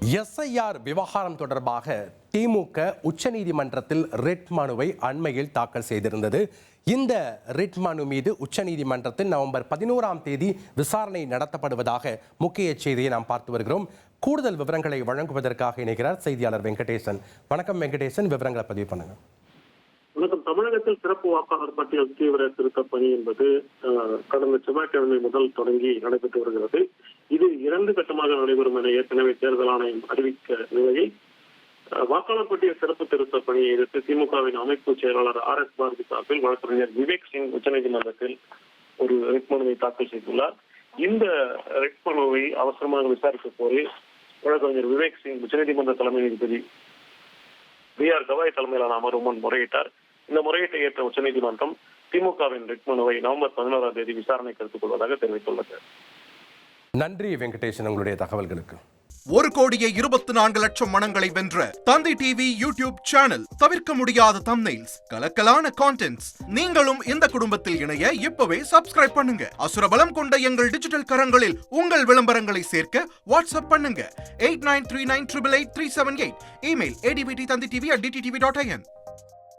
SIR விவகாரம் தொடர்பாக திமுக உச்சநீதிமன்றத்தில் ரிட் மனுவை அண்மையில் தாக்கல் செய்திருந்தது. இந்த ரிட் மனு மீது உச்சநீதிமன்றத்தில் நவம்பர் 11ஆம் தேதி விசாரணை நடத்தப்படுவதாக முக்கிய செய்தியை நாம் பார்த்து வருகிறோம். கூடுதல் விவரங்களை வழங்குவதற்காக இணைகிறார் செய்தியாளர் வெங்கடேசன். வணக்கம் வெங்கடேசன், விவரங்களை பதிவு பண்ணுங்க. வணக்கம். தமிழகத்தில் சிறப்பு வாக்காளர் பட்டியல் தீவிர திருத்த பணி என்பது கடந்த செவ்வாய்க்கிழமை முதல் தொடங்கி நடைபெற்று வருகிறது. இது 2 கட்டமாக நடைபெறும் என ஏற்கனவே தேர்தல் ஆணையம் அறிவிக்க நிலையில் வாக்காளர் பட்டியல் சிறப்பு திருத்த பணியை எதிர்த்து திமுகவின் அமைப்பு செயலாளர் RS பாரதி சார்பில் வழக்கறிஞர் விவேக் சிங் உச்சநீதிமன்றத்தில் ஒரு ரிட் மனுவை தாக்கல் செய்துள்ளார். இந்த ரிட் மனுவை அவசரமாக விசாரிக்க கோரி வழக்கறிஞர் விவேக் சிங் உச்சநீதிமன்ற தலைமை நீதிபதி BR கவாய் தலைமையிலான அமர்வு முன் முறையிட்டார். இந்த முறையீட்டை ஏற்ற உச்சநீதிமன்றம் திமுகவின் ரிட் மனுவை நவம்பர் 11ஆம் தேதி விசாரணைக்கு எடுத்துக் கொள்வதாக தெரிவித்துள்ளது. நன்றி வெங்கடேசன், உங்களுடைய தகவல்களுக்கு. 1,24,00,000 மனங்களை வென்ற தந்தி டிவி யூடியூப் சேனல். தவிர்க்க முடியாத தம்ப்நெயில்ஸ், கலக்கலான கான்டென்ட்ஸ். நீங்களும் இந்த குடும்பத்தில் இணைய இப்பவே சப்ஸ்கிரைப் பண்ணுங்க. அசுரபலம் கொண்ட எங்கள் டிஜிட்டல் கரங்களில் உங்கள் விளம்பரங்களை சேர்க்க வாட்ஸ்அப் பண்ணுங்க. 8939888378. Email advtthanditv@dttv.in.